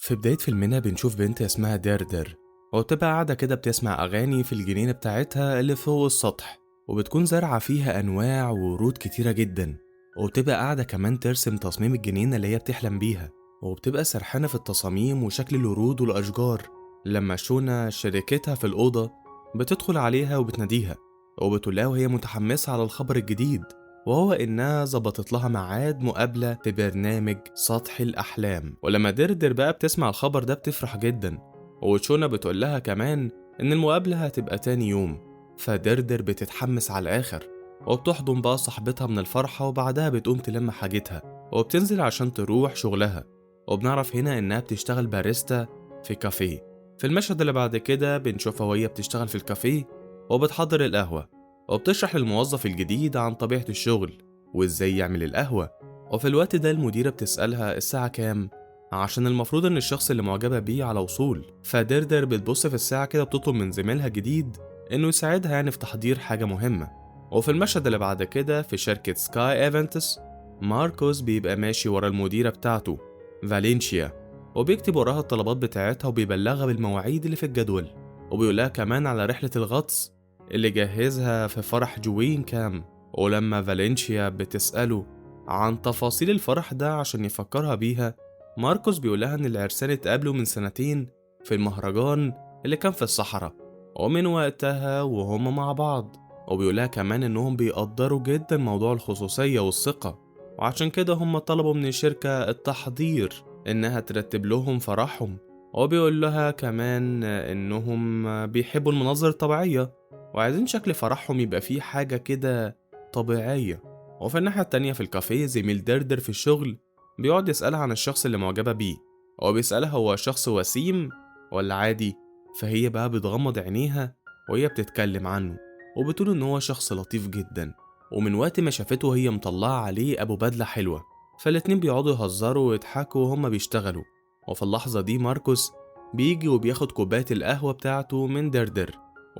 في بداية فيلمنا بنشوف بنت اسمها دردر، وبتبقى قاعدة كده بتسمع أغاني في الجنينة بتاعتها اللي فوق السطح، وبتكون زارعة فيها أنواع وورود كتيرة جدا، وبتبقى قاعدة كمان ترسم تصميم الجنينة اللي هي بتحلم بيها، وبتبقى سرحانة في التصاميم وشكل الورود والأشجار. لما شونا شريكتها في الأوضة بتدخل عليها وبتناديها، وبتقولها وهي متحمسة على الخبر الجديد، وهو إنها ظبطت لها ميعاد مقابلة في برنامج سطح الأحلام. ولما دردر بقى بتسمع الخبر ده بتفرح جدا، وشونا بتقول لها كمان إن المقابلة هتبقى تاني يوم. فدردر بتتحمس على الآخر، وبتحضن بقى صاحبتها من الفرحة، وبعدها بتقوم تلم حاجتها وبتنزل عشان تروح شغلها. وبنعرف هنا إنها بتشتغل باريستا في كافيه. في المشهد اللي بعد كده بنشوفها وهي بتشتغل في الكافيه وبتحضر القهوة، وبتشرح للموظف الجديد عن طبيعة الشغل وإزاي يعمل القهوة. وفي الوقت ده المديرة بتسألها الساعة كام، عشان المفروض إن الشخص اللي معجبة بيه على وصول. فدردر بتبص في الساعة كده وبتطلب من زميلها الجديد إنه يساعدها في تحضير حاجة مهمة. وفي المشهد اللي بعد كده في شركة سكاي ايفنتس، ماركوس بيبقى ماشي ورا المديرة بتاعته فالنشيا، وبيكتب وراها الطلبات بتاعتها وبيبلغها بالمواعيد اللي في الجدول، وبيقولها كمان على رحلة الغطس اللي جهزها في فرح جوين كام. ولما فالنشيا بتسأله عن تفاصيل الفرح ده عشان يفكرها بيها، ماركوس بيقولها إن العرسان اتقابلوا من سنتين في المهرجان اللي كان في الصحراء، ومن وقتها وهم مع بعض. وبيقولها كمان إنهم بيقدروا جدا موضوع الخصوصية والثقة، وعشان كده هم طلبوا من الشركة التحضير إنها ترتب لهم فرحهم. وبيقول لها كمان إنهم بيحبوا المناظر الطبيعية، وعايزين شكل فرحهم يبقى فيه حاجة كده طبيعية. وفي الناحية التانية في الكافيه زميل دردر في الشغل بيقعد يسألها عن الشخص اللي معجبة بيه، هو بيسألها هو شخص وسيم ولا عادي. فهي بقى بتغمض عينيها وهي بتتكلم عنه، وبتقول إن هو شخص لطيف جدا، ومن وقت ما شافته هي مطلعة عليه أبو بدلة حلوة. فالاتنين بيقعدوا يهزروا ويضحكوا وهما بيشتغلوا. وفي اللحظة دي ماركوس بيجي وبياخد كوباية القهوة بتاعته من دردر،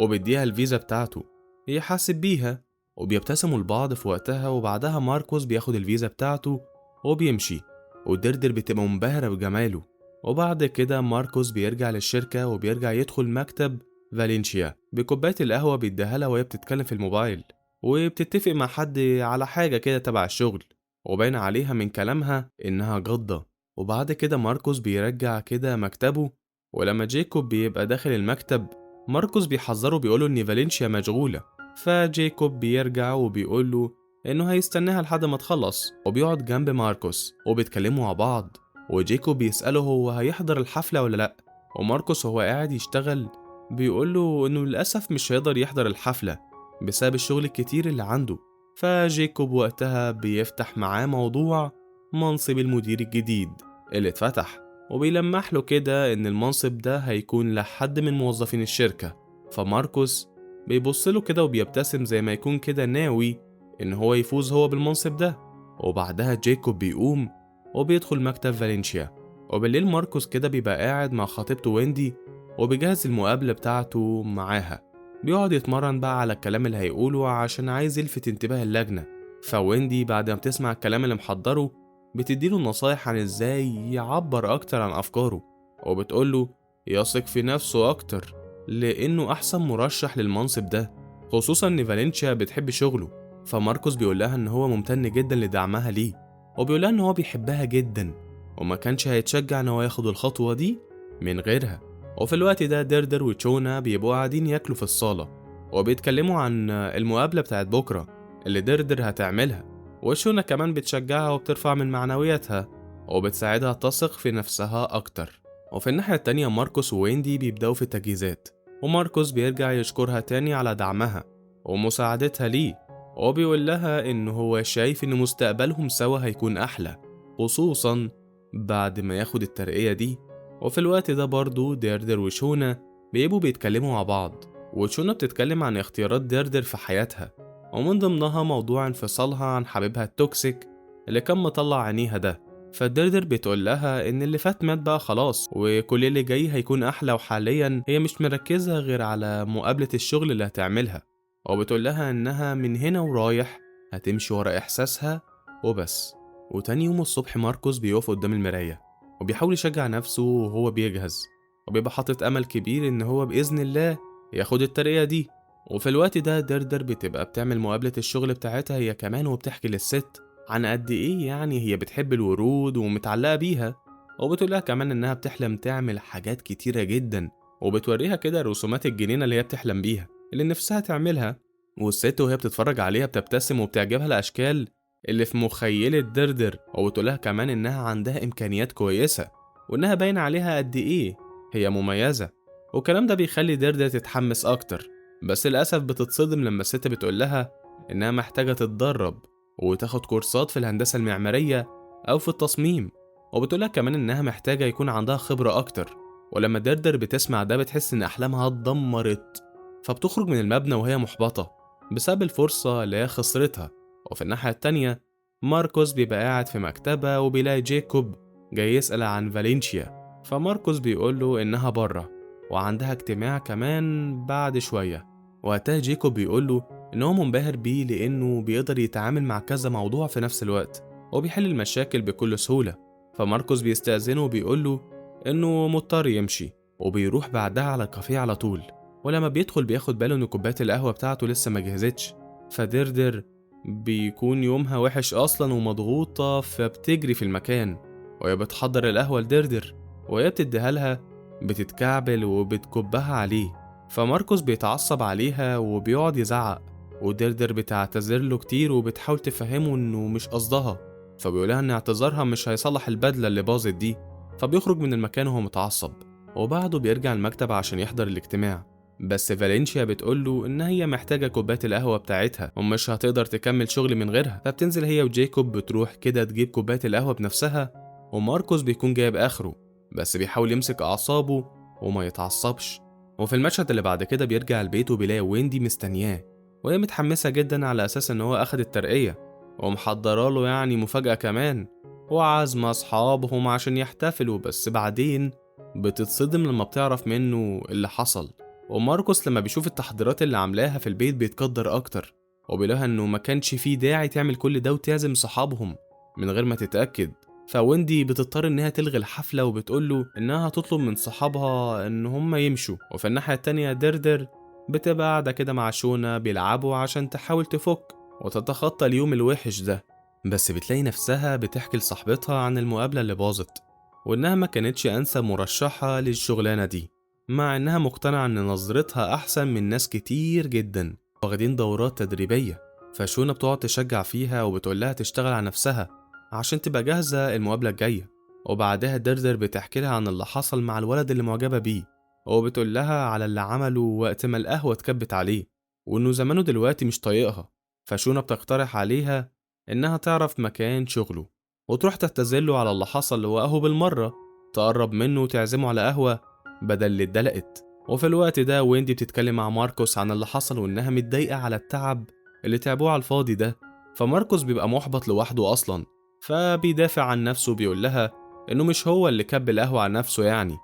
وبيديها الفيزا بتاعته يحاسب بيها، وبيبتسموا لبعض في وقتها. وبعدها ماركوس بياخد الفيزا بتاعته وبيمشي، ودردر بتبقى منبهرة بجماله. وبعد كده ماركوس بيرجع للشركة وبيرجع يدخل مكتب فالنشيا بكوباية القهوة بيديها لها وهي بتتكلم في الموبايل، وبتتفق مع حد على حاجة كده تبع الشغل، وباين عليها من كلامها إنها جادة. وبعد كده ماركوس بيرجع كده مكتبه، ولما جيكوب بيبقى داخل المكتب ماركوس بيحذره بيقوله إن فالنشيا مشغولة. فجيكوب بيرجع وبيقوله إنه هيستناها لحد ما تخلص، وبيقعد جنب ماركوس وبيتكلموا مع بعض. وجيكوب بيسأله هو هيحضر الحفلة ولا لأ، وماركوس وهو قاعد يشتغل بيقوله إنه للأسف مش هيقدر يحضر الحفلة بسبب الشغل الكتير اللي عنده. فجيكوب وقتها بيفتح معاه موضوع منصب المدير الجديد اللي اتفتح، وبيلمح له كده إن المنصب ده هيكون لحد من موظفين الشركة. فماركوس بيبص له كده وبيبتسم زي ما يكون كده ناوي إن هو يفوز هو بالمنصب ده. وبعدها جيكوب بيقوم وبيدخل مكتب فالنشيا. وبالليل ماركوس كده بيبقى قاعد مع خطيبته ويندي وبيجهز المقابلة بتاعته معاها، بيقعد يتمرن بقى على الكلام اللي هيقوله عشان عايز يلفت انتباه اللجنة. فويندي بعد ما بتسمع الكلام اللي محضره بتديله نصايح عن ازاي يعبر اكتر عن افكاره، وبتقوله يثق في نفسه اكتر لانه احسن مرشح للمنصب ده، خصوصا ان فالنشيا بتحب شغله. فماركوس بيقول لها ان هو ممتن جدا لدعمها ليه، وبيقول لها ان هو بيحبها جدا وما كانش هيتشجع ان هو ياخد الخطوة دي من غيرها. وفي الوقت ده دردر وتشونا بيبقوا قاعدين ياكلوا في الصالة، وبيتكلموا عن المقابلة بتاعت بكرة اللي دردر هتعملها. وشونا كمان بتشجعها وبترفع من معنوياتها وبتساعدها تثق في نفسها أكتر. وفي الناحية التانية ماركوس وويندي بيبدأوا في التجهيزات، وماركوس بيرجع يشكرها تاني على دعمها ومساعدتها ليه، وبيقول لها إن هو شايف إن مستقبلهم سوا هيكون أحلى، خصوصا بعد ما ياخد الترقية دي. وفي الوقت ده برضو دردر وشونا بيبقوا بيتكلموا مع بعض، وشونا بتتكلم عن اختيارات دردر في حياتها، ومن ضمنها موضوع انفصالها عن حبيبها التوكسيك اللي كان مطلع عينيها ده. فالدردر بتقول لها ان اللي فات مات بقى خلاص، وكل اللي جاي هيكون احلى، وحاليا هي مش مركزة غير على مقابلة الشغل اللي هتعملها. وبتقول لها انها من هنا ورايح هتمشي ورا احساسها وبس. وتاني يوم الصبح ماركوس بيقف قدام المراية وبيحاول يشجع نفسه وهو بيجهز، وبيبقى حاطط أمل كبير إن هو بإذن الله ياخد الترقية دي. وفي الوقت ده دردر بتبقى بتعمل مقابلة الشغل بتاعتها هي كمان، وبتحكي للست عن قد إيه يعني هي بتحب الورود ومتعلقة بيها، وبتقولها كمان إنها بتحلم تعمل حاجات كتيرة جدا، وبتوريها كده رسومات الجنينة اللي هي بتحلم بيها اللي نفسها تعملها. والست وهي بتتفرج عليها بتبتسم وبتعجبها الأشكال اللي في مخيلة دردر، وبتقولها كمان إنها عندها إمكانيات كويسة، وإنها باين عليها قد إيه هي مميزة. والكلام ده بيخلي دردر تتحمس أكتر، بس للأسف بتتصدم لما الست بتقولها إنها محتاجة تتدرب وتاخد كورسات في الهندسة المعمارية أو في التصميم، وبتقولها كمان إنها محتاجة يكون عندها خبرة أكتر. ولما دردر بتسمع ده بتحس إن أحلامها اتدمرت، فبتخرج من المبنى وهي محبطة بسبب الفرصة اللي هي خسرتها. وفي الناحية التانية ماركوس بيبقى قاعد في مكتبة وبيلاقي جيكوب جاي يسأل عن فالنسيا، فماركوس بيقوله إنها بره وعندها اجتماع كمان بعد شوية. وقتها جيكوب بيقوله إن هو منبهر بيه لأنه بيقدر يتعامل مع كذا موضوع في نفس الوقت وبيحل المشاكل بكل سهولة. فماركوس بيستأذنه وبيقوله إنه مضطر يمشي، وبيروح بعدها على الكافيه على طول. ولما بيدخل بياخد باله إن كوباية القهوة بتاعته لسه ما جهزتش، فدردر بيكون يومها وحش أصلا ومضغوطة، فبتجري في المكان وهي بتحضر القهوة لدردر، وهي بتديها لها بتتكعبل وبتكبها عليه. فماركوس بيتعصب عليها وبيقعد يزعق، ودردر بتعتذر له كتير وبتحاول تفهمه إنه مش قصدها، فبيقولها إن اعتذارها مش هيصلح البدلة اللي باظت دي. فبيخرج من المكان وهو متعصب، وبعده بيرجع المكتب عشان يحضر الاجتماع. بس فالنسيا بتقوله إن هي محتاجة كوباية القهوة بتاعتها ومش هتقدر تكمل شغل من غيرها، فبتنزل هي وجيكوب بتروح كده تجيب كوباية القهوة بنفسها. وماركوس بيكون جايب آخره، بس بيحاول يمسك أعصابه وما يتعصبش. وفي المشهد اللي بعد كده بيرجع البيت وبيلاقي ويندي مستنياه، وهي متحمسة جدا على أساس إن هو أخد الترقية، ومحضراله يعني مفاجأة كمان، وعازمة أصحابهم عشان يحتفلوا. بس بعدين بتتصدم لما بتعرف منه اللي حصل. وماركوس لما بيشوف التحضيرات اللي عاملاها في البيت بيتقدر أكتر، وبيلاقيها إنه ما كانش فيه داعي تعمل كل ده وتعزم صحابهم من غير ما تتأكد. فويندي بتضطر إنها تلغي الحفلة وبتقوله إنها هتطلب من صحابها إن هم يمشوا. وفي الناحية التانية دردر بتبقى قاعدة كده مع شونا بيلعبوا عشان تحاول تفك وتتخطى اليوم الوحش ده. بس بتلاقي نفسها بتحكي لصاحبتها عن المقابلة اللي باظت، وإنها ما كانتش أنسب مرشحة للشغلانة دي، مع إنها مقتنعة إن نظرتها أحسن من ناس كتير جدا واخدين دورات تدريبية. فشونا بتقعد تشجع فيها وبتقولها تشتغل على نفسها عشان تبقى جاهزة المقابلة الجاية. وبعدها دردر بتحكي لها عن اللي حصل مع الولد اللي معجبة بيه، وبتقول لها على اللي عمله وقت ما القهوة اتكبت عليه، وإنه زمانه دلوقتي مش طايقها. فشونا بتقترح عليها إنها تعرف مكان شغله وتروح تعتذرله على اللي حصل، وأهو بالمرة تقرب منه وتعزمه على قهوة بدل اللي اتدلقت. وفي الوقت ده ويندي بتتكلم مع ماركوس عن اللي حصل وإنها متضايقة على التعب اللي تعبوه على الفاضي ده. فماركوس بيبقى محبط لوحده أصلا، فبيدافع عن نفسه وبيقول لها إنه مش هو اللي كب القهوة على نفسه يعني.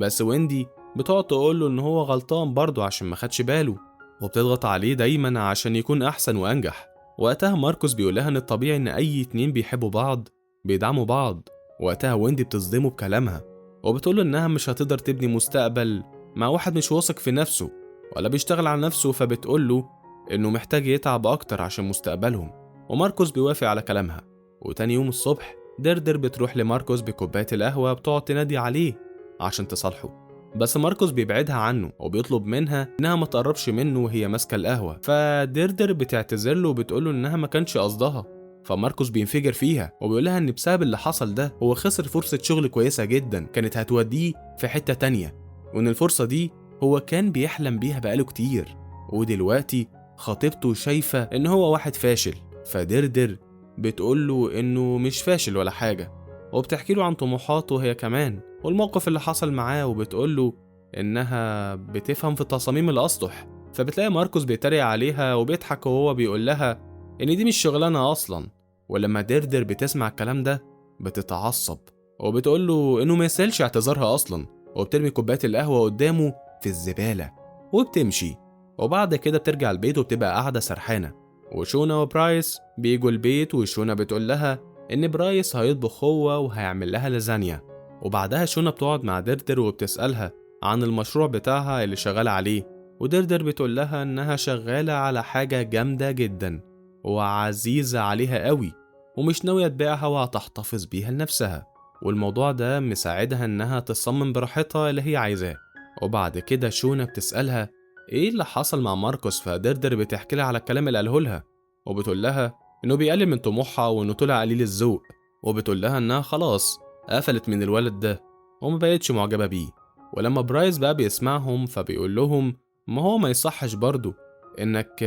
بس ويندي بتقعد تقوله إن هو غلطان برضه عشان ما خدش باله، وبتضغط عليه دايما عشان يكون أحسن وأنجح. وقتها ماركوس بيقولها إن الطبيعي إن أي اتنين بيحبوا بعض بيدعموا بعض. وقتها ويندي بتصدمه بكلامها، وبتقوله إنها مش هتقدر تبني مستقبل مع واحد مش واثق في نفسه ولا بيشتغل على نفسه، فبتقوله إنه محتاج يتعب أكتر عشان مستقبلهم. وماركوس بيوافق على كلامها. وتاني يوم الصبح دردر بتروح لماركوس بكوباية القهوة بتقعد تنادي عليه عشان تصالحه، بس ماركوس بيبعدها عنه وبيطلب منها إنها ما تقربش منه وهي ماسكة القهوة. فدردر بتعتذر له وبتقوله إنها ما كانش قصدها. فماركوس بينفجر فيها وبيقولها إن بسبب اللي حصل ده هو خسر فرصة شغل كويسة جدا كانت هتوديه في حتة تانية، وإن الفرصة دي هو كان بيحلم بيها بقاله كتير، ودلوقتي خطيبته شايفة إن هو واحد فاشل. فدردر بتقوله إنه مش فاشل ولا حاجة، وبتحكي له عن طموحاته هي كمان والموقف اللي حصل معاه، وبتقوله إنها بتفهم في تصاميم الأسطح. فبتلاقي ماركوس بيتريق عليها وبيضحك وهو بيقول لها إن دي مش شغلانة أصلا. ولما دردر بتسمع الكلام ده بتتعصب وبتقوله إنه ما يسألش اعتذارها أصلا، وبترمي كوباية القهوة قدامه في الزبالة وبتمشي. وبعد كده بترجع البيت وبتبقى قاعدة سرحانة، وشونا وبرايس بيجوا البيت، وشونا بتقول لها إن برايس هيطبخ هو وهيعمل لها لازانيا. وبعدها شونا بتقعد مع دردر وبتسألها عن المشروع بتاعها اللي شغالة عليه، ودردر بتقول لها إنها شغالة على حاجة جامدة جدا وعزيزة عليها قوي، ومش ناوية تبيعها وهتحتفظ بيها لنفسها، والموضوع ده مساعدها إنها تصمم براحتها اللي هي عايزاه. وبعد كده شونا بتسألها إيه اللي حصل مع ماركوس، فدردر بتحكي لها على الكلام اللي قاله لها، وبتقول لها إنه بيقلل من طموحها وإنه طلع قليل الذوق، وبتقول لها إنها خلاص قفلت من الولد ده وما بقتش معجبة بيه. ولما برايس بقى بيسمعهم فبيقول لهم ما هو ما يصحش برضو إنك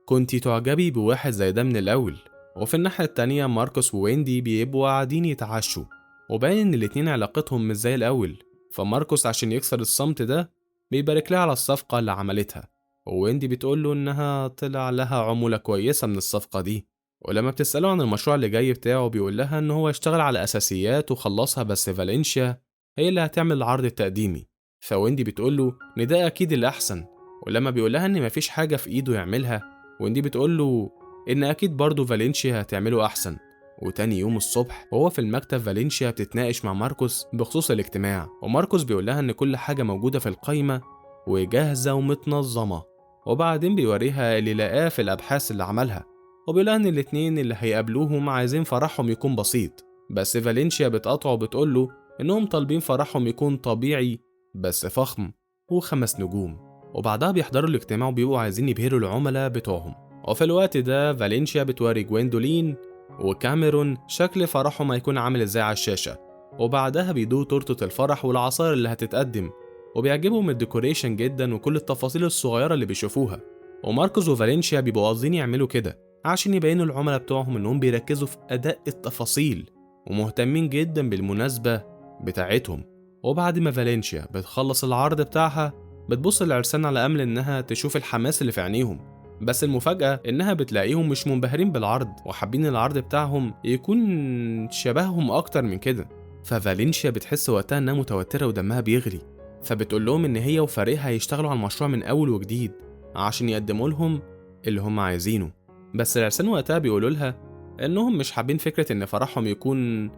كنتي تعجبي بواحد زي ده من الأول. وفي الناحية التانية ماركوس وويندي بيبقوا قاعدين يتعشوا، وباين إن الاتنين علاقتهم مش زي الأول، فماركوس عشان يكسر الصمت ده بيبارك لها على الصفقة اللي عملتها، وويندي بتقوله إنها طلع لها عمولة كويسة من الصفقة دي. ولما بتسأله عن المشروع اللي جاي بتاعه بيقول لها إن هو اشتغل على أساسيات وخلصها، بس فالنسيا هي اللي هتعمل العرض التقديمي. فويندي بتقوله إن ده أكيد الأحسن، ولما بيقول لها إن مفيش حاجة في إيده يعملها ويندي بتقوله إن أكيد برضه فالنسيا هتعمله أحسن. وتاني يوم الصبح وهو في المكتب فالنسيا بتتناقش مع ماركوس بخصوص الاجتماع، وماركوس بيقول لها إن كل حاجة موجودة في القايمة وجاهزة ومتنظمة، وبعدين بيوريها اللي لقاه في الأبحاث اللي عملها، وبيقول لها إن الاتنين اللي هيقابلوهم عايزين فرحهم يكون بسيط، بس فالنسيا بتقاطعه وبتقوله إنهم طالبين فرحهم يكون طبيعي بس فخم و5 نجوم. وبعدها بيحضروا الاجتماع وبيبقوا عايزين يبهروا العملاء بتوعهم، وفي الوقت ده فالنسيا بتوري جويندولين وكاميرون شكل فرحهم هيكون عامل ازاي على الشاشة، وبعدها بيدوه تورتة الفرح والعصائر اللي هتتقدم، وبيعجبهم الديكوريشن جدا وكل التفاصيل الصغيرة اللي بيشوفوها. وماركوس وفالنسيا بيبقوا قاصدين يعملوا كده عشان يبينوا العملاء بتوعهم انهم بيركزوا في اداء التفاصيل ومهتمين جدا بالمناسبة بتاعتهم. وبعد ما فالنسيا بتخلص العرض بتاعها بتبص للعرسان على امل انها تشوف الحماس اللي في عينيهم، بس المفاجأة إنها بتلاقيهم مش منبهرين بالعرض وحابين العرض بتاعهم يكون شبههم أكتر من كده. ففالنسيا بتحس وقتها إنها متوترة ودمها بيغلي، فبتقول لهم إن هي وفريقها هيشتغلوا على المشروع من أول وجديد عشان يقدموا لهم اللي هم عايزينه. بس العرسان وقتها بيقولوا لها إنهم مش حابين فكرة إن فرحهم يكون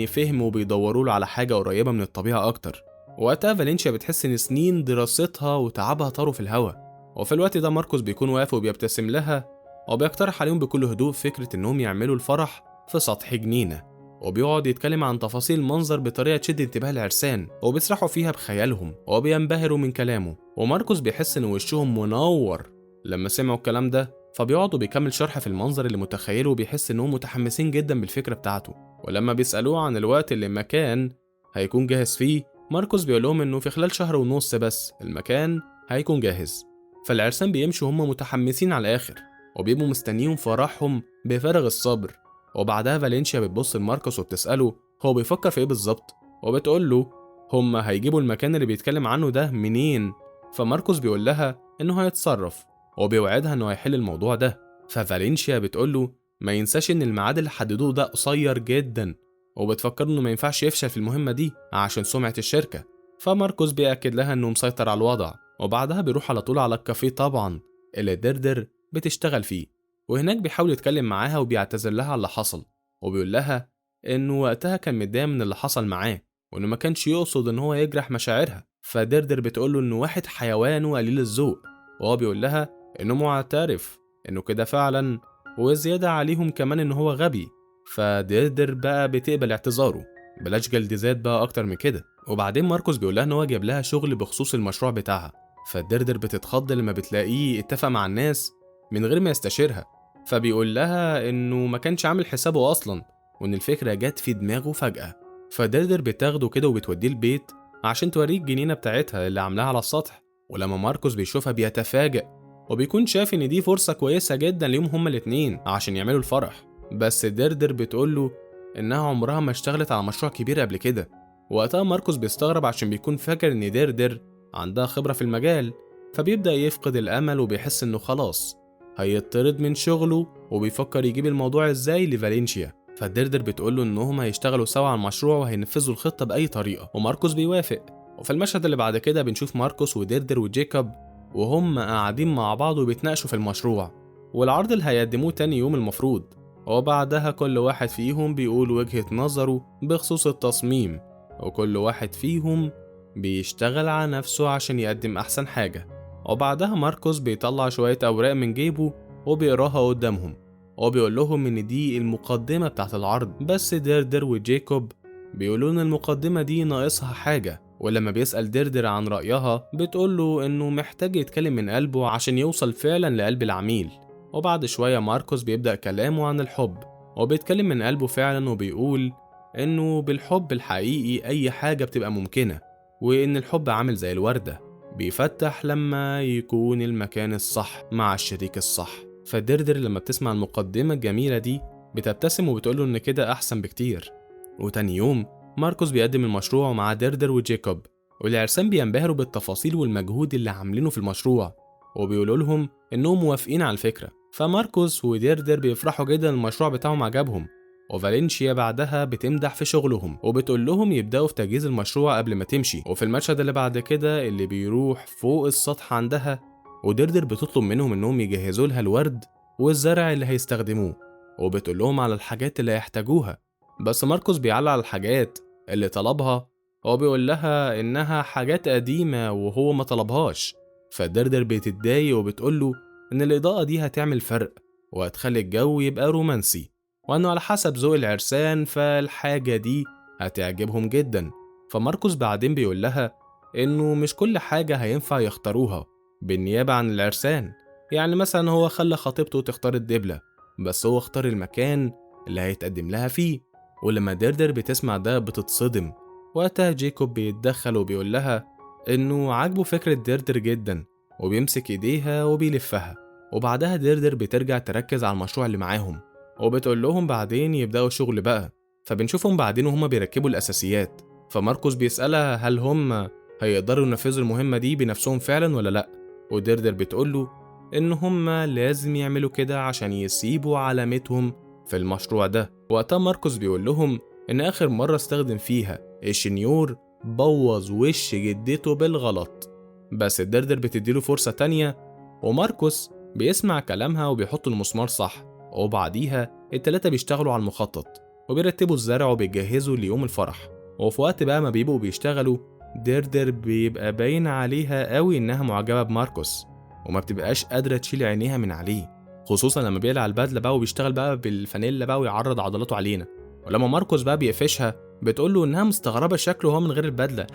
فهم وبيدوروا له على حاجة قريبة من الطبيعة أكتر. وقتها فالنسيا بتحس إن سنين دراستها وتعبها طاروا في الهوا، وفي الوقت ده ماركوس بيكون واقف وبيبتسم لها وبيقترح عليهم بكل هدوء فكرة إنهم يعملوا الفرح في سطح جنينة، وبيقعد يتكلم عن تفاصيل المنظر بطريقة تشد انتباه العرسان وبيسرحوا فيها بخيالهم وبينبهروا من كلامه. وماركوس بيحس إن وشهم منور لما سمعوا الكلام ده، فبيقعد وبيكمل شرح في المنظر اللي متخيله وبيحس إنهم متحمسين جدا بالفكرة بتاعته. ولما بيسألوه عن الوقت اللي المكان هيكون جاهز فيه ماركوس بيقولهم إنه في خلال شهر ونص بس المكان هيكون جاهز. فالعرسان بيمشوا هم متحمسين على الآخر وبيبقوا مستنيين فرحهم بفارغ الصبر. وبعدها فالنسيا بتبص لماركوس وبتسأله هو بيفكر في إيه بالظبط، وبتقول له هم هيجيبوا المكان اللي بيتكلم عنه ده منين. فماركوس بيقول لها إنه هيتصرف وبيوعدها إنه هيحل الموضوع ده. ففالنسيا بتقول له ما ينساش إن الميعاد اللي حددوه ده قصير جدا، وبتفكر إنه ما ينفعش يفشل في المهمة دي عشان سمعة الشركة. فماركوس بيأكد لها إنه مسيطر على الوضع، وبعدها بيروح على طول على الكافيه طبعا اللي دردر بتشتغل فيه، وهناك بيحاول يتكلم معاها وبيعتذر لها على اللي حصل، وبيقول لها إنه وقتها كان متضايق من اللي حصل معاه وإنه ما كانش يقصد إن هو يجرح مشاعرها. فدردر بتقوله إنه واحد حيوان وقليل الذوق، وهو بيقول لها إنه معترف إنه كده فعلا، وزيادة عليهم كمان إن هو غبي. فدردر بقى بتقبل اعتذاره، بلاش جلد ذات بقى أكتر من كده. وبعدين ماركوس بيقول لها إن هو جاب لها شغل بخصوص المشروع بتاعها، فالدردر بتتخض لما بتلاقيه اتفق مع الناس من غير ما يستشيرها. فبيقول لها إنه ما كانش عامل حسابه أصلا وإن الفكرة جت في دماغه فجأة. فالدردر بتاخده كده وبتوديه البيت عشان توريه الجنينة بتاعتها اللي عاملاها على السطح. ولما ماركوس بيشوفها بيتفاجئ وبيكون شايف إن دي فرصة كويسة جدا ليهم هما الاتنين عشان يعملوا الفرح. بس الدردر بتقوله إنها عمرها ما اشتغلت على مشروع كبير قبل كده. وقتها ماركوس بيستغرب عشان بيكون فاكر إن دردر عندها خبرة في المجال، فبيبدأ يفقد الأمل وبيحس إنه خلاص هيطرد من شغله، وبيفكر يجيب الموضوع إزاي لفالنسيا. فالدردر بتقوله إنهم هيشتغلوا سوا على المشروع وهينفذوا الخطة بأي طريقة، وماركوس بيوافق. وفي المشهد اللي بعد كده بنشوف ماركوس ودردر وجيكوب وهم قاعدين مع بعض وبيتناقشوا في المشروع والعرض اللي هيقدموه تاني يوم المفروض، وبعدها كل واحد فيهم بيقول وجهة نظره بخصوص التصميم وكل واحد فيهم بيشتغل على نفسه عشان يقدم أحسن حاجة. وبعدها ماركوس بيطلع شوية أوراق من جيبه وبيقراها قدامهم، وبيقول لهم إن دي المقدمة بتاعت العرض، بس ديردر وجيكوب بيقولوا إن المقدمة دي ناقصها حاجة. ولما بيسأل ديردر عن رأيها بتقوله إنه محتاج يتكلم من قلبه عشان يوصل فعلا لقلب العميل. وبعد شوية ماركوس بيبدأ كلامه عن الحب، وبيتكلم من قلبه فعلا، وبيقول إنه بالحب الحقيقي أي حاجة بتبقى ممكنة، وإن الحب عامل زي الوردة بيفتح لما يكون المكان الصح مع الشريك الصح. فدردر لما بتسمع المقدمة الجميلة دي بتبتسم وبتقوله إن كده أحسن بكتير. وتاني يوم ماركوس بيقدم المشروع مع دردر وجيكوب، والعرسان بينبهروا بالتفاصيل والمجهود اللي عاملينه في المشروع، وبيقولوا لهم إنهم موافقين على الفكرة. فماركوس ودردر بيفرحوا جدا المشروع بتاعهم عجبهم، وفالنشيا بعدها بتمدح في شغلهم وبتقول لهم يبدأوا في تجهيز المشروع قبل ما تمشي. وفي المشهد اللي بعد كده اللي بيروح فوق السطح عندها، ودردر بتطلب منهم انهم يجهزوا لها الورد والزرع اللي هيستخدموه، وبتقول لهم على الحاجات اللي هيحتاجوها. بس ماركوس بيعلق على الحاجات اللي طلبها، وبيقول لها انها حاجات قديمة وهو ما طلبهاش. فدردر بتتضايق وبتقول له ان الإضاءة دي هتعمل فرق وهتخلي الجو يبقى رومانسي، وأنه على حسب ذوق العرسان فالحاجة دي هتعجبهم جدا. فماركوس بعدين بيقول لها إنه مش كل حاجة هينفع يختاروها بالنيابة عن العرسان، يعني مثلا هو خلى خطيبته تختار الدبلة، بس هو اختار المكان اللي هيتقدم لها فيه. ولما دردر بتسمع ده بتتصدم. وقتها جيكوب بيتدخل وبيقول لها إنه عاجبه فكرة دردر جدا، وبيمسك إيديها وبيلفها. وبعدها دردر بترجع تركز على المشروع اللي معاهم، وبتقول لهم بعدين يبدأوا شغل بقى. فبنشوفهم بعدين وهما بيركبوا الأساسيات. فماركوس بيسألها هل هم هيقدروا ينفذوا المهمة دي بنفسهم فعلا ولا لأ، ودردر بتقوله إن هم لازم يعملوا كده عشان يسيبوا علامتهم في المشروع ده. وقتها ماركوس بيقول لهم إن آخر مرة استخدم فيها الشنيور بوظ وش جدته بالغلط، بس دردر بتديله فرصة تانية، وماركوس بيسمع كلامها وبيحط المسمار صح. وبعديها التلاتة بيشتغلوا على المخطط وبيرتبوا الزرع وبيجهزوا ليوم الفرح. وفي وقت بقى ما بيبقوا بيشتغلوا دردر بيبقى باين عليها قوي انها معجبة بماركوس، وما بتبقاش قادرة تشيل عينيها من عليه، خصوصا لما بيقلع البدلة بقى وبيشتغل بقى بالفانيلا بقى ويعرض عضلاته علينا. ولما ماركوس بقى بيقفشها بتقوله انها مستغربة شكله هو من غير البدلة.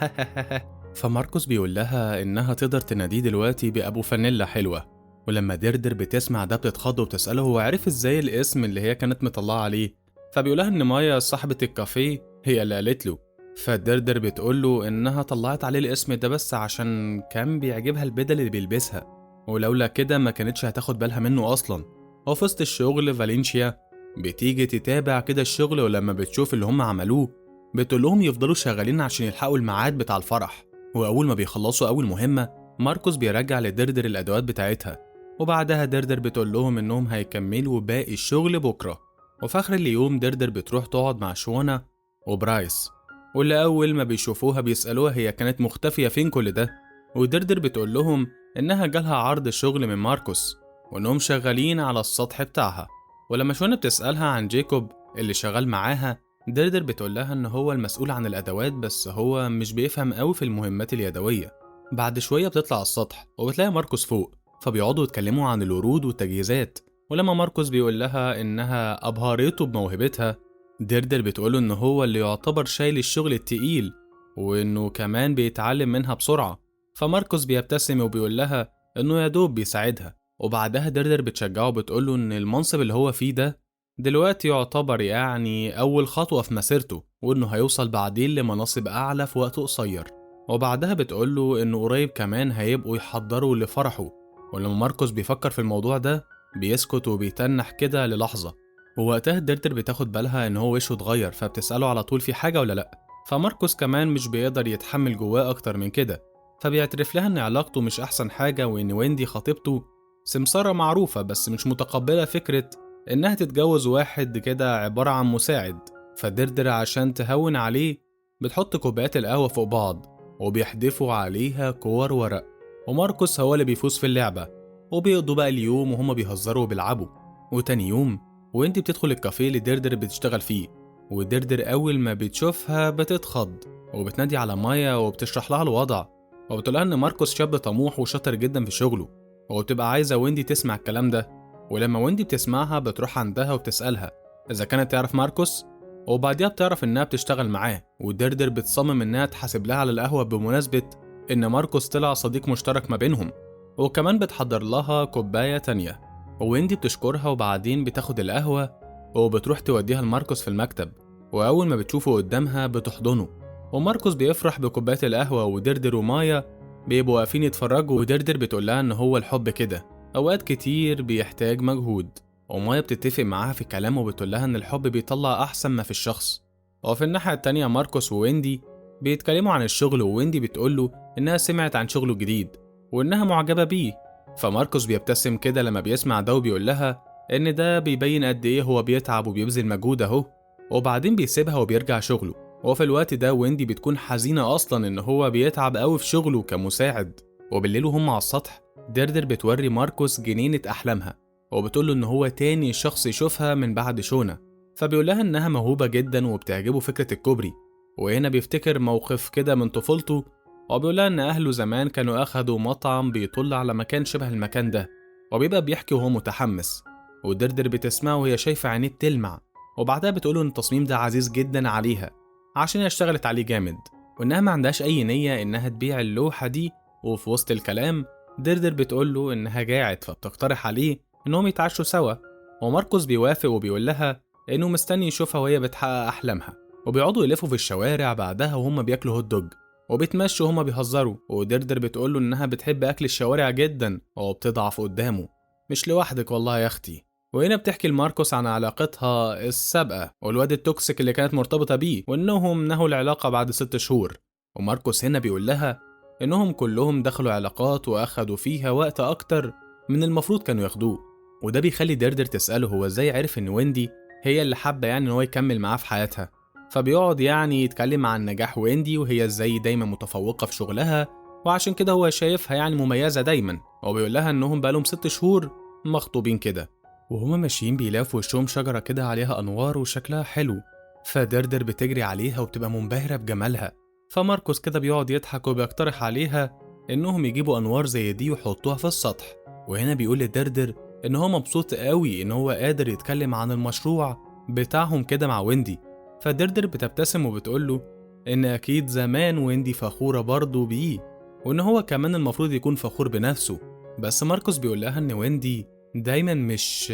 فماركوس بيقول لها انها تقدر تناديه دلوقتي بأبو فانيلا حلوة. ولما دردر بتسمع ده بتتخض وبتسأله هو عرف ازاي الاسم اللي هي كانت مطلعة عليه، فبيقولها ان مايا صاحبة الكافيه هي اللي قالت له. فدردر بتقوله انها طلعت عليه الاسم ده بس عشان كان بيعجبها البدل اللي بيلبسها، ولولا كده ما كانتش هتاخد بالها منه اصلا. وفي وسط الشغل فالنشيا بتيجي تتابع كده الشغل، ولما بتشوف اللي هم عملوه بتقول لهم يفضلوا شغالين عشان يلحقوا الميعاد بتاع الفرح. واول ما بيخلصوا اول مهمة ماركوس بيرجع لدردر الادوات بتاعتها، وبعدها دردر بتقول لهم انهم هيكملوا باقي الشغل بكرة. وفي اخر اليوم دردر بتروح تقعد مع شوانا وبرايس، واللي اول ما بيشوفوها بيسألوها هي كانت مختفية فين كل ده. ودردر بتقول لهم انها جالها عرض شغل من ماركوس وانهم شغالين على السطح بتاعها. ولما شوانا بتسألها عن جيكوب اللي شغال معاها دردر بتقول لها ان هو المسؤول عن الادوات بس هو مش بيفهم قوي في المهمات اليدوية. بعد شوية بتطلع على السطح وبتلاقي ماركوس فوق، فبيقعدوا يتكلموا عن الورود والتجهيزات. ولما ماركوس بيقول لها انها ابهرته بموهبتها دردر بتقوله ان هو اللي يعتبر شايل الشغل التقيل، وانه كمان بيتعلم منها بسرعة. فماركوس بيبتسم وبيقول لها انه يدوب بيساعدها. وبعدها دردر بتشجعه وبتقوله ان المنصب اللي هو فيه ده دلوقتي يعتبر يعني اول خطوة في مسيرته، وانه هيوصل بعدين لمناصب اعلى في وقت قصير. وبعدها بتقوله انه قريب كمان هيبقوا يحضروا لفرحه. ولما ماركوس بيفكر في الموضوع ده بيسكت وبيتنح كده للحظة، ووقتها دردر بتاخد بالها ان هو وشه اتغير، فبتسأله على طول في حاجة ولا لأ. فماركوس كمان مش بيقدر يتحمل جواه اكتر من كده، فبيعترف لها ان علاقته مش احسن حاجة، وان ويندي خطيبته سمسارة معروفة بس مش متقبلة فكرة انها تتجوز واحد كده عبارة عن مساعد. فدردر عشان تهون عليه بتحط كوبايات القهوة فوق بعض وبيحدفوا عليها كور ورق، وماركوس هو اللي بيفوز في اللعبة. وبيقضوا بقى اليوم وهما بيهزروا وبيلعبوا. وتاني يوم ويندي بتدخل الكافيه اللي دردر بتشتغل فيه، ودردر أول ما بتشوفها بتتخض وبتنادي على مايا وبتشرح لها الوضع، وبتقولها إن ماركوس شاب طموح وشاطر جدا في شغله، وبتبقى عايزة ويندي تسمع الكلام ده. ولما ويندي بتسمعها بتروح عندها وبتسألها إذا كانت تعرف ماركوس، وبعديها بتعرف إنها بتشتغل معاه. ودردر بتصمم إنها تحاسب لها على القهوة بمناسبة إن ماركوس طلع صديق مشترك ما بينهم، وكمان بتحضر لها كوباية تانية. ويندي بتشكرها وبعدين بتاخد القهوة وبتروح توديها لماركوس في المكتب، وأول ما بتشوفه قدامها بتحضنه. وماركوس بيفرح بكوباية القهوة، ودردر ومايا بيبقوا واقفين يتفرجوا. ودردر بتقولها إن هو الحب كده أوقات كتير بيحتاج مجهود، ومايا بتتفق معاها في الكلام وبتقولها إن الحب بيطلع أحسن ما في الشخص. وفي الناحية التانية ماركوس وويندي بيتكلموا عن الشغل، وويندي بتقوله إنها سمعت عن شغله الجديد وإنها معجبة بيه. فماركوس بيبتسم كده لما بيسمع ده وبيقول لها إن ده بيبين قد إيه هو بيتعب وبيبذل مجهود أهو، وبعدين بيسيبها وبيرجع شغله. وفي الوقت ده ويندي بتكون حزينة أصلا إن هو بيتعب أوي في شغله كمساعد. وبالليل وهم على السطح دردر بتوري ماركوس جنينة أحلامها، وبتقوله إن هو تاني شخص يشوفها من بعد شونا. فبيقولها إنها موهوبة جدا وبتعجبه فكرة الكوبري. وهنا بيفتكر موقف كده من طفولته، وبيقولها إن أهله زمان كانوا أخدوا مطعم بيطل على مكان شبه المكان ده، وبيبقى بيحكي وهو متحمس. ودردر بتسمعه وهي شايفة عينيه بتلمع، وبعدها بتقوله إن التصميم ده عزيز جدا عليها عشان هي اشتغلت عليه جامد، وإنها ما عندهاش أي نية إنها تبيع اللوحة دي. وفي وسط الكلام دردر بتقوله إنها جاعت، فبتقترح عليه إنهم يتعشوا سوا. وماركوس بيوافق وبيقول لها إنه مستني يشوفها وهي بتحقق أحلامها. وبيقعدوا يلفوا في الشوارع بعدها وهم بياكلوا هوت دوج وبيتمشوا وهما بيهزروا. ودردر بتقوله إنها بتحب أكل الشوارع جدا وبتضعف قدامه. مش لوحدك والله يا أختي. وهنا بتحكي لماركوس عن علاقتها السابقة والواد التوكسيك اللي كانت مرتبطة بيه، وإنهم نهوا العلاقة بعد 6 شهور. وماركوس هنا بيقول لها إنهم كلهم دخلوا علاقات وأخدوا فيها وقت أكتر من المفروض كانوا ياخدوه. وده بيخلي دردر تسأله هو إزاي عرف إن ويندي هي اللي حابة يعني إن هو يكمل معاه في حياتها. فبيقعد يعني يتكلم عن نجاح ويندي وهي إزاي دايما متفوقة في شغلها، وعشان كده هو شايفها يعني مميزة دايما. وبيقول لها إنهم بقالهم 6 شهور مخطوبين كده. وهما ماشيين بيلاقوا في وشهم شجرة كده عليها أنوار وشكلها حلو، فدردر بتجري عليها وبتبقى منبهرة بجمالها. فماركوس كده بيقعد يضحك وبيقترح عليها إنهم يجيبوا أنوار زي دي ويحطوها في السطح. وهنا بيقول لدردر إن هو مبسوط قوي إن هو قادر يتكلم عن المشروع بتاعهم كده مع ويندي. فدردر بتبتسم وبتقوله إن أكيد زمان ويندي فخورة برضه بيه، وإن هو كمان المفروض يكون فخور بنفسه. بس ماركوس بيقول لها إن ويندي دايما مش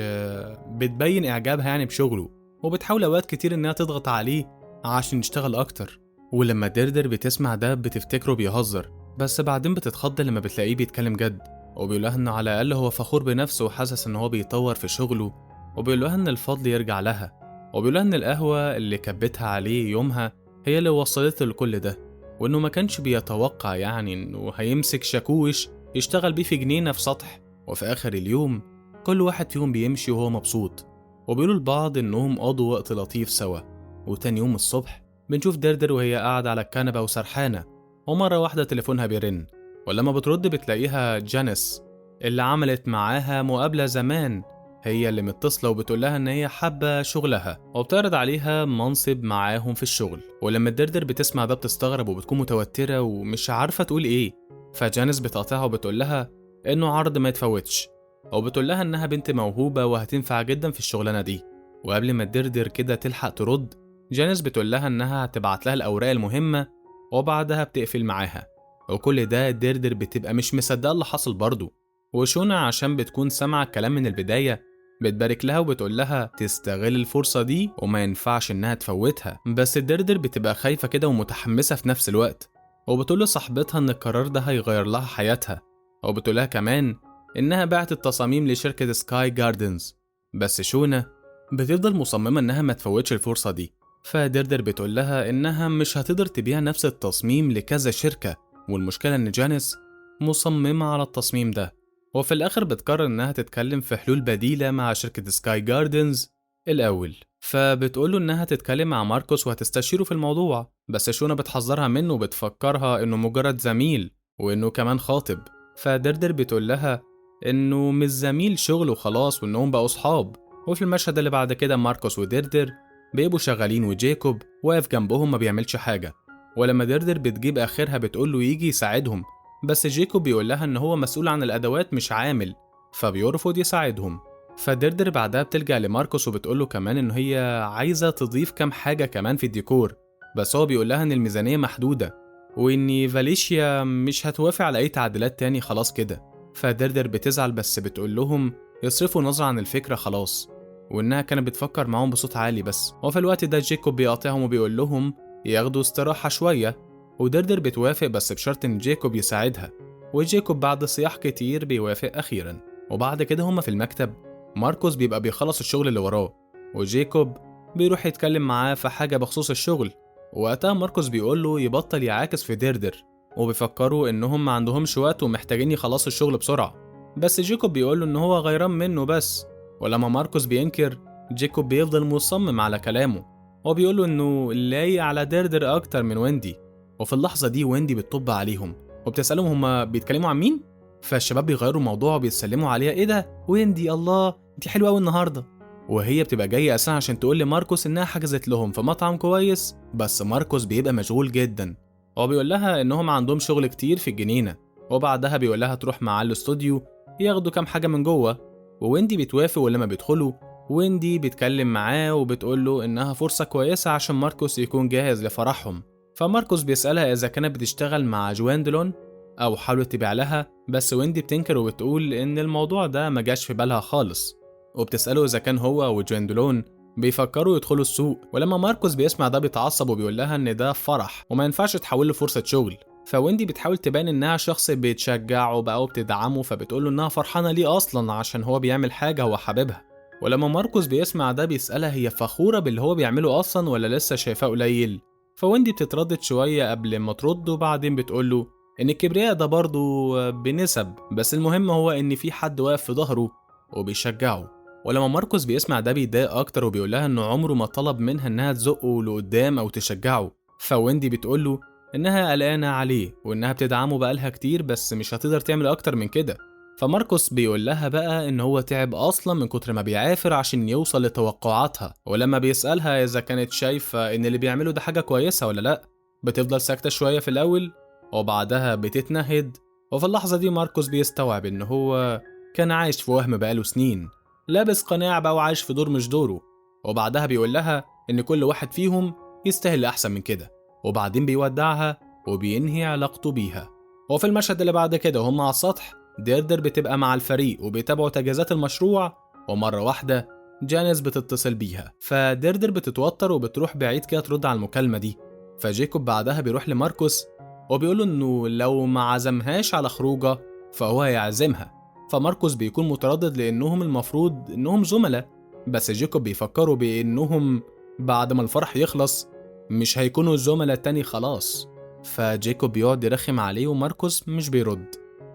بتبين إعجابها يعني بشغله، وبتحاول أوقات كتير إنها تضغط عليه عشان يشتغل أكتر. ولما دردر بتسمع ده بتفتكره بيهزر، بس بعدين بتتخض لما بتلاقيه بيتكلم جد. وبيقولها إنه على الأقل هو فخور بنفسه وحاسس إن هو بيطور في شغله. وبيقولها إن الفضل يرجع لها. وبيقولها إن القهوة اللي كبتها عليه يومها هي اللي وصلته لكل ده، وإنه ما كانش بيتوقع يعني إنه هيمسك شاكوش يشتغل بيه في جنينة في سطح. وفي آخر اليوم كل واحد فيهم بيمشي وهو مبسوط، وبيقولوا لبعض إنهم قضوا وقت لطيف سوا. وتاني يوم الصبح بنشوف دردر وهي قاعدة على الكنبة وسرحانة، ومرة واحدة تليفونها بيرن، ولما بترد بتلاقيها جانيس اللي عملت معاها مقابلة زمان. هي اللي متصلة وبتقولها إن هي حابة شغلها وبتعرض عليها منصب معاهم في الشغل. ولما دردر بتسمع ده بتستغرب وبتكون متوترة ومش عارفة تقول إيه. فجانيس بتقاطعها وبتقولها إنه عرض ما يتفوتش، وبتقولها إنها بنت موهوبة وهتنفع جدا في الشغلانة دي. وقبل ما دردر كده تلحق ترد، جانيس بتقولها إنها هتبعت لها الأوراق المهمة وبعدها بتقفل معاها. وكل ده دردر بتبقى مش مصدقة اللي حصل برضه. وشونا عشان بتكون سامعة الكلام من البداية بتبارك لها وبتقول لها تستغل الفرصة دي وما ينفعش إنها تفوتها. بس دردر بتبقى خايفة كده ومتحمسة في نفس الوقت، وبتقول لصاحبتها إن القرار ده هيغير لها حياتها. وبتقول لها كمان إنها باعت التصاميم لشركة سكاي جاردنز. بس شونا بتفضل مصممة إنها ما تفوتش الفرصة دي. فدردر بتقول لها إنها مش هتقدر تبيع نفس التصميم لكذا شركة، والمشكلة إن جانيس مصممة على التصميم ده. وفي الآخر بتقرر إنها تتكلم في حلول بديلة مع شركة سكاي جاردنز الأول. فبتقوله إنها تتكلم مع ماركوس وهتستشيره في الموضوع، بس شونا بتحذرها منه وبتفكرها إنه مجرد زميل وإنه كمان خاطب. فدردر بتقول لها إنه مش زميل شغل وخلاص وإنهم بقوا صحاب. وفي المشهد اللي بعد كده ماركوس ودردر بيبقوا شغالين وجيكوب واقف جنبهم ما بيعملش حاجة. ولما دردر بتجيب آخرها بتقوله يجي يساعدهم، بس جيكوب بيقول لها إن هو مسؤول عن الأدوات مش عامل، فبيرفض يساعدهم. فدردر بعدها بتلجأ لماركوس وبتقوله كمان إن هي عايزة تضيف كام حاجة كمان في الديكور، بس هو بيقول لها إن الميزانية محدودة وإن فاليشيا مش هتوافق على أي تعديلات تاني خلاص كده. فدردر بتزعل بس بتقول لهم يصرفوا نظر عن الفكرة خلاص، وإنها كانت بتفكر معاهم بصوت عالي بس. وفي الوقت ده جيكوب بيقاطعهم وبيقول لهم ياخدوا استراحة شوية، ودردر بتوافق بس بشرط إن جيكوب يساعدها. وجيكوب بعد صياح كتير بيوافق أخيرا. وبعد كده هما في المكتب، ماركوس بيبقى بيخلص الشغل اللي وراه، وجيكوب بيروح يتكلم معاه في حاجة بخصوص الشغل. وقتها ماركوس بيقوله يبطل يعاكس في دردر، وبيفكروا إنهم ما عندهمش وقت ومحتاجين يخلصوا الشغل بسرعة. بس جيكوب بيقوله إن هو غيران منه بس. ولما ماركوس بينكر، جيكوب بيفضل مصمم على كلامه، وبيقوله إنه لايق على دردر أكتر من ويندي. وفي اللحظة دي ويندي بتطب عليهم وبتسألهم هما بيتكلموا عن مين؟ فالشباب بيغيروا الموضوع وبيسلموا عليها إيه ده؟ ويندي، الله انتي حلوة أوي النهاردة. وهي بتبقى جاية أساسا عشان تقول لماركوس إنها حجزت لهم في مطعم كويس، بس ماركوس بيبقى مشغول جدا. هو بيقول لها إنهم عندهم شغل كتير في الجنينة، وبعدها بيقول لها تروح معاه الاستوديو ياخدوا كام حاجة من جوه. وويندي بتوافق، ولما بيدخلوا ويندي بيتكلم معاه وبتقول له إنها فرصة كويسة عشان ماركوس يكون جاهز لفرحهم. فماركوس بيسألها إذا كانت بتشتغل مع جواندلون أو حاولت تبيع لها، بس ويندي بتنكر وبتقول إن الموضوع ده ما جاش في بالها خالص. وبتسأله إذا كان هو وجواندلون بيفكروا يدخلوا السوق. ولما ماركوس بيسمع ده بيتعصب وبيقول لها إن ده فرح وما ينفعش تحوله فرصة شغل. فويندي بتحاول تبان إنها شخص بتشجعه بقى وبتدعمه، فبتقوله إنها فرحانة ليه أصلا عشان هو بيعمل حاجة هو حاببها. ولما ماركوس بيسمع ده بيسألها هي فخورة باللي هو بيعمله أصلا ولا لسه شايفاه قليل. فويندي بتتردد شوية قبل ما ترد، وبعدين بتقوله إن الكبرياء ده برضه بنسب، بس المهم هو إن في حد واقف في ظهره وبيشجعه. ولما ماركوس بيسمع ده بيتضايق أكتر وبيقول لها إنه عمره ما طلب منها إنها تزقه لقدام أو تشجعه. فويندي بتقوله إنها قلقانة عليه وإنها بتدعمه بقالها كتير بس مش هتقدر تعمل أكتر من كده. فماركوس بيقول لها بقى إن هو تعب أصلا من كتر ما بيعافر عشان يوصل لتوقعاتها. ولما بيسألها إذا كانت شايفة إن اللي بيعمله ده حاجة كويسة ولا لأ، بتفضل ساكتة شوية في الأول وبعدها بتتنهد. وفي اللحظة دي ماركوس بيستوعب إن هو كان عايش في وهم بقاله سنين، لابس قناع بقى وعايش في دور مش دوره. وبعدها بيقول لها إن كل واحد فيهم يستاهل أحسن من كده، وبعدين بيودعها وبينهي علاقته بيها. وفي المشهد اللي بعد كده هم على السطح، دردر بتبقى مع الفريق وبيتابعوا تجهيزات المشروع، ومرة واحدة جانيس بتتصل بيها. فدردر بتتوتر وبتروح بعيد كده ترد على المكالمة دي. فجيكوب بعدها بيروح لماركوس وبيقوله إنه لو ما عزمهاش على خروجه فهو هيعزمها. فماركوس بيكون متردد لأنهم المفروض إنهم زملاء، بس جيكوب بيفكروا بإنهم بعد ما الفرح يخلص مش هيكونوا الزملاء التاني خلاص. فجيكوب بيقعد يرخم عليه وماركوس مش بيرد.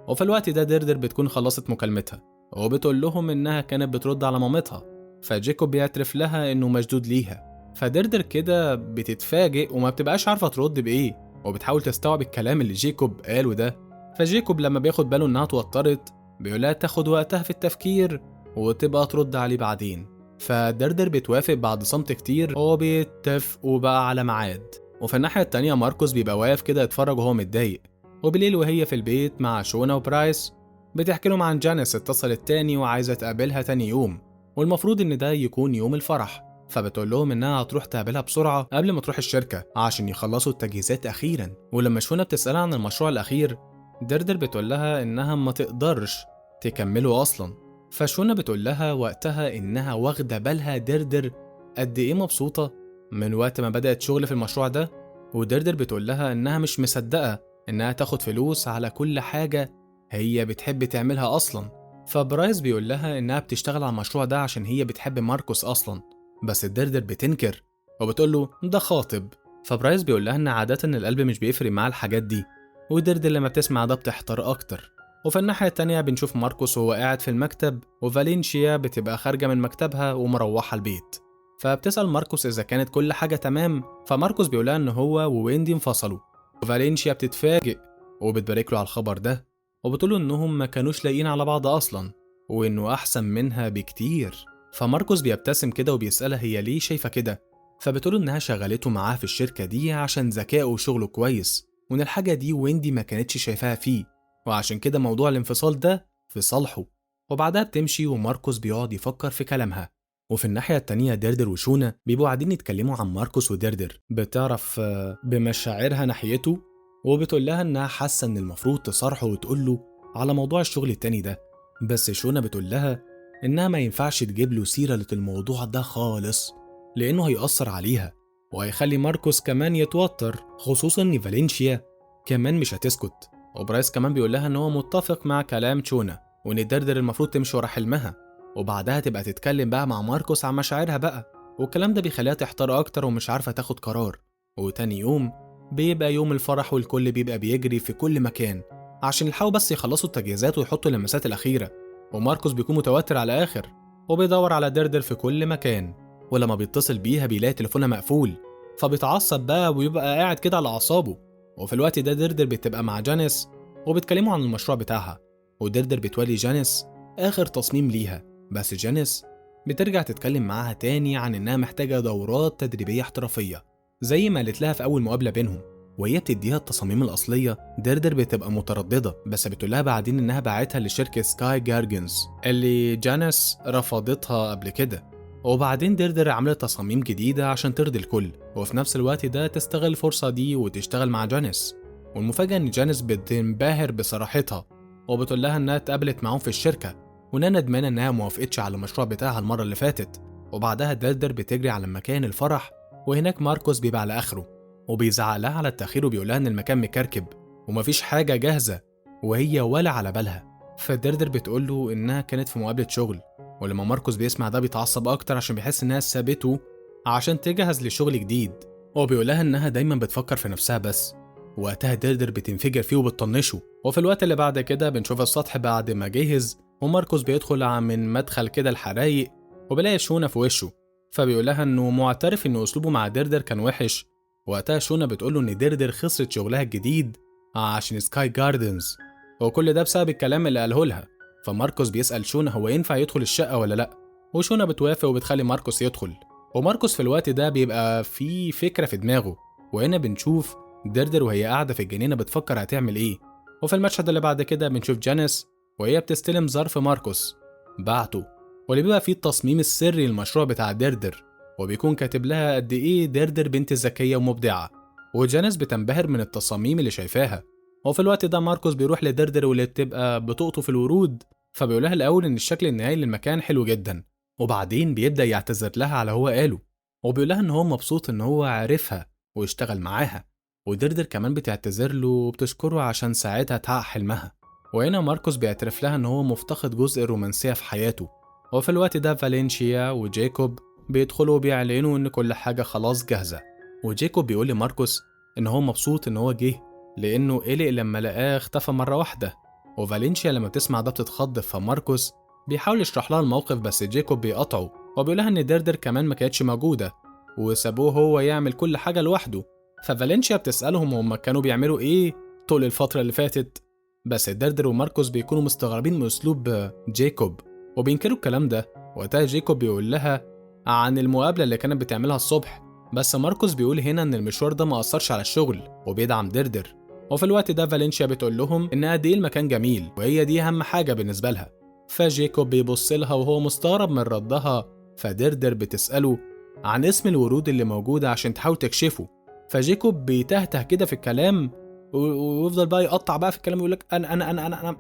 وفي الوقت ده دردر بتكون خلصت مكالمتها وبتقول لهم إنها كانت بترد على مامتها. فجيكوب بيعترف لها إنه مشدود ليها. فدردر كده بتتفاجئ وما بتبقاش عارفة ترد بإيه، وبتحاول تستوعب الكلام اللي جيكوب قاله ده. فجيكوب لما بياخد باله إنها اتوترت بيقولها تاخد وقتها في التفكير وتبقى ترد عليه بعدين. فدردر بتوافق بعد صمت كتير، وبيتفقوا بقى على ميعاد. وفي الناحية التانية ماركوس بيبقى واقف كده يتفرج وهو متضايق. وبالليل وهي في البيت مع شونا وبرايس بتحكي لهم عن جانيس اتصلت تاني وعايزة تقابلها تاني يوم، والمفروض إن ده يكون يوم الفرح. فبتقول لهم إنها هتروح تقابلها بسرعة قبل ما تروح الشركة عشان يخلصوا التجهيزات أخيرا. ولما شونا بتسألها عن المشروع الأخير، دردر بتقول لها إنها ما تقدرش تكمله أصلا. فشونا بتقول لها وقتها إنها واخدة بالها دردر قد إيه مبسوطة من وقت ما بدأت شغل في المشروع ده. ودردر بتقول لها إنها مش مصدقة إنها تاخد فلوس على كل حاجة هي بتحب تعملها أصلا. فبرايس بيقول لها إنها بتشتغل على المشروع ده عشان هي بتحب ماركوس أصلا، بس دردر بتنكر وبتقول له ده خاطب. فبرايس بيقول لها إن عادة القلب مش بيفرق معاه الحاجات دي، ودردر لما بتسمع ده بتحتار أكتر. وفي الناحية التانية بنشوف ماركوس وهو قاعد في المكتب، وفالنشيا بتبقى خارجة من مكتبها ومروحة البيت. فبتسأل ماركوس إذا كانت كل حاجة تمام، فماركوس بيقولها إن هو وويندي انفصلوا. وفالنشيا بتتفاجئ وبتبارك له على الخبر ده، وبتقوله إنهم ما كانوش لاقيين على بعض أصلا وإنه أحسن منها بكتير. فماركوس بيبتسم كده وبيسألها هي ليه شايفة كده، فبتقوله إنها شغلته معاها في الشركة دي عشان ذكائه وشغله كويس، وإن الحاجة دي ويندي ما كانتش شايفاها فيه، وعشان كده موضوع الانفصال ده في صالحه. وبعدها بتمشي وماركوس بيقعد يفكر في كلامها. وفي الناحية التانية ديردر وشونا بيبقوا قاعدين يتكلموا عن ماركوس، وديردر بتعرف بمشاعرها ناحيته، وبتقول لها إنها حاسة إن المفروض تصارحه وتقول له على موضوع الشغل التاني ده، بس شونا بتقول لها إنها ما ينفعش تجيب له سيرة الموضوع ده خالص، لأنه هيأثر عليها وهيخلي ماركوس كمان يتوتر، خصوصا إن فالنشيا كمان مش هتسكت. وبرايس كمان بيقول لها إن هو متفق مع كلام شونا، وإن ديردر المفروض تمشي ورا حلمها، وبعدها تبقى تتكلم بقى مع ماركوس عن مشاعرها بقى. والكلام ده بيخليها تحتار أكتر ومش عارفة تاخد قرار. وتاني يوم بيبقى يوم الفرح، والكل بيبقى بيجري في كل مكان عشان يلحقوا بس يخلصوا التجهيزات ويحطوا اللمسات الأخيرة. وماركوس بيكون متوتر على آخر، وبيدور على ديردر في كل مكان، ولما بيتصل بيها بيلاقي تليفونها مقفول، فبيتعصب بقى ويبقى قاعد كده على أعصابه. وفي الوقت ده ديردر بتبقى مع جانيس وبتكلموا عن المشروع بتاعها، وديردر بتولي جانيس آخر تصميم ليها، بس جانيس بترجع تتكلم معاها تاني عن إنها محتاجة دورات تدريبية احترافية زي ما قالت لها في أول مقابلة بينهم، وهي بتديها التصاميم الأصلية. ديردر بتبقى مترددة، بس بتقولها بعدين إنها باعتها لشركة سكاي جارجنز اللي جانيس رفضتها قبل كده. وبعدين ديردر عملت تصاميم جديدة عشان ترضي الكل، وفي نفس الوقت ده تستغل الفرصة دي وتشتغل مع جانيس. والمفاجأة إن جانيس بتنبهر بصراحتها، وبتقول لها إنها اتقابلت معاهم في الشركة، وإنها ندمانة إنها موافقتش على المشروع بتاعها المرة اللي فاتت. وبعدها ديردر بتجري على مكان الفرح، وهناك ماركوس بيبقى على آخره وبيزعق لها على التأخير، وبيقولها إن المكان مكركب ومفيش حاجة جاهزة، وهي ولا على بالها. فديردر بتقوله إنها كانت في مقابلة شغل، ولما ماركوس بيسمع ده بيتعصب أكتر عشان بيحس إنها سابته عشان تجهز لشغل جديد. هو بيقولها إنها دايما بتفكر في نفسها بس. وقتها ديردر بتنفجر فيه وبتطنشه. وفي الوقت اللي بعد كده بنشوف السطح بعد ما جهز، وماركوس بيدخل من مدخل كده الحرايق، وبلاقي شونا في وشه، فبيقولها إنه معترف إن أسلوبه مع ديردر كان وحش. وقتها شونا بتقوله إن ديردر خسرت شغلها الجديد عشان سكاي جاردنز، وكل ده بسبب الكلام اللي قاله لها. فماركوس بيسأل شونا هو ينفع يدخل الشقة ولا لأ، وشونا بتوافق وبتخلي ماركوس يدخل. وماركوس في الوقت ده بيبقى في فكرة في دماغه، وهنا بنشوف ديردر وهي قاعدة في الجنينة بتفكر هتعمل إيه. وفي المشهد اللي بعد كده بنشوف جانيس وهي بتستلم ظرف ماركوس بعته، واللي بيبقى فيه التصميم السري للمشروع بتاع ديردر، وبيكون كاتب لها قد إيه ديردر بنت ذكية ومبدعة. وجانيس بتنبهر من التصاميم اللي شايفاها. وفي الوقت ده ماركوس بيروح لديردر واللي بتبقى بتقطه في الورود، فبيقولها الأول إن الشكل النهائي للمكان حلو جدا، وبعدين بيبدأ يعتذر لها على هو قاله، وبيقولها إن هو مبسوط إن هو عارفها ويشتغل معاها. وديردر كمان بتعتذر له وبتشكره عشان ساعتها تحقق حلمها. وهنا ماركوس بيعترف لها إن هو مفتقد جزء الرومانسية في حياته. وفي الوقت ده فالنشيا وجايكوب بيدخلوا وبيعلنوا إن كل حاجة خلاص جاهزة. وجايكوب بيقول لماركوس إن هو مبسوط إن هو جه، لأنه قلق لما لقاه اختفى مرة واحدة. وفالنشيا لما بتسمع ده بتتخض، فماركوس بيحاول يشرح لها الموقف، بس جايكوب بيقطعه وبيقولها إن ديردر كمان ما كانتش موجودة وسابوه هو يعمل كل حاجة لوحده. ففالنشيا بتسألهم هم كانوا بيعملوا إيه طول الفترة اللي فاتت، بس ديردر وماركوس بيكونوا مستغربين من أسلوب جايكوب وبينكروا الكلام ده. وقتها جايكوب بيقول لها عن المقابلة اللي كانت بتعملها الصبح، بس ماركوس بيقول هنا إن المشوار ده ما أثرش على الشغل وبيدعم ديردر. وفي الوقت ده فالنشيا بتقول لهم إن قد إيه المكان جميل وهي دي أهم حاجة بالنسبة لها. فجايكوب بيبص لها وهو مستغرب من ردها. فديردر بتسأله عن اسم الورود اللي موجودة عشان تحاول تكشفه، فجايكوب بيتهته كده في الكلام ويفضل بقى يقطع بقى في الكلام ويقول لك أنا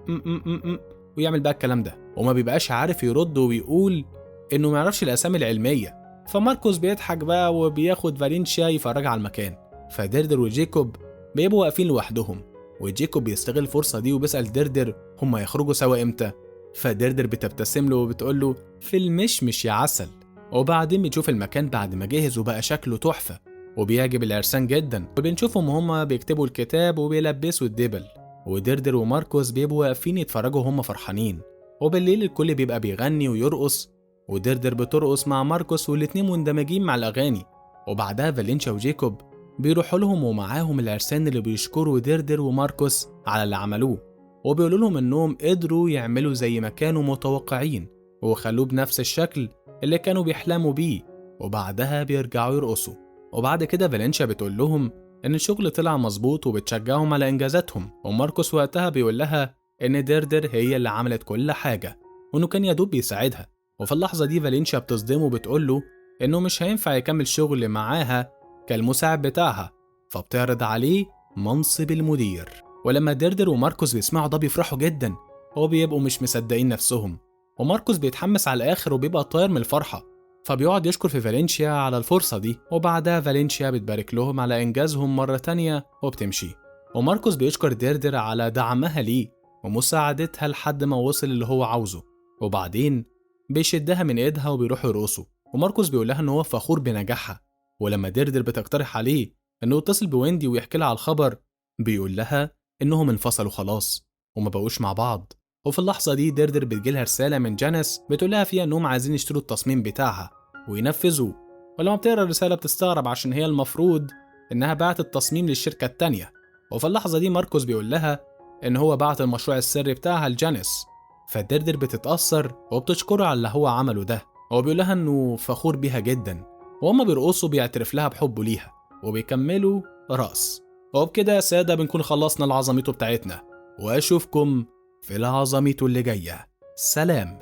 ويعمل بقى الكلام ده، وما بيبقاش عارف يرد وبيقول إنه ما يعرفش الأسامي العلمية. فماركوس بيضحك بقى وبياخد فالنشيا يفرجها على المكان. فديردر وجايكوب بيبقوا واقفين لوحدهم، وجايكوب بيستغل الفرصة دي وبيسأل ديردر هما يخرجوا سوا إمتى. فديردر بتبتسم له وبتقول له في المشمش يا عسل. وبعدين بنشوف المكان بعد ما جهز وبقى شكله تحفة وبيعجب العرسان جدا، وبنشوفهم هما بيكتبوا الكتاب وبيلبسوا الدبل، وديردر وماركوس بيبقوا واقفين يتفرجوا هما فرحانين. وبالليل الكل بيبقى بيغني ويرقص، وديردر بترقص مع ماركوس والاتنين مندمجين مع الأغاني. وبعدها فالنشيا وجايكوب بيروحوا لهم ومعاهم العرسان اللي بيشكروا ديردر وماركوس على اللي عملوه، وبيقولوا لهم إنهم قدروا يعملوا زي ما كانوا متوقعين وخلوه بنفس الشكل اللي كانوا بيحلموا بيه. وبعدها بيرجعوا يرقصوا. وبعد كده فالنشيا بتقول لهم إن الشغل طلع مظبوط وبتشجعهم على إنجازاتهم، وماركوس وقتها بيقول لها إن ديردر هي اللي عملت كل حاجة وإنه كان يدوب بيساعدها. وفي اللحظة دي فالنشيا بتصدمه وبتقول له إنه مش هينفع يكمل شغل معاها كالمساعد بتاعها، فبتعرض عليه منصب المدير. ولما ديردر وماركوس بيسمعوا ده بيفرحوا جدا، هو بيبقوا مش مصدقين نفسهم، وماركوس بيتحمس على الآخر وبيبقى طاير من الفرحة، فبيقعد يشكر في فالنشيا على الفرصة دي. وبعدها فالنشيا بتبارك لهم على إنجازهم مرة تانية وبتمشي. وماركوس بيشكر ديردر على دعمها ليه ومساعدتها لحد ما وصل اللي هو عاوزه، وبعدين بيشدها من ايدها وبيروحوا يرقصوا. وماركوس بيقول لها ان هو فخور بنجاحها. ولما ديردر بتقترح عليه انه يتصل بويندي ويحكي لها على الخبر، بيقول لها انهم انفصلوا خلاص وما بقوش مع بعض. وفي اللحظة دي ديردر بتجيلها رسالة من جانيس بتقول لها فيها انهم عايزين يشتروا التصميم بتاعها وينفذوه. ولما بتقرا الرسالة بتستغرب عشان هي المفروض انها بعت التصميم للشركة التانية. وفي اللحظة دي ماركوس بيقول لها ان هو بعت المشروع السري بتاعها لجانيس، فديردر بتتأثر وبتشكره على اللي هو عمله ده. هو بيقول لها انه فخور بيها جدا، وهما بيرقصوا بيعترف لها بحبه ليها وبيكملوا رقص. وبكده يا سادة بنكون خلصنا العظميتو بتاعتنا، واشوفكم في العظميتو اللي جاية. سلام.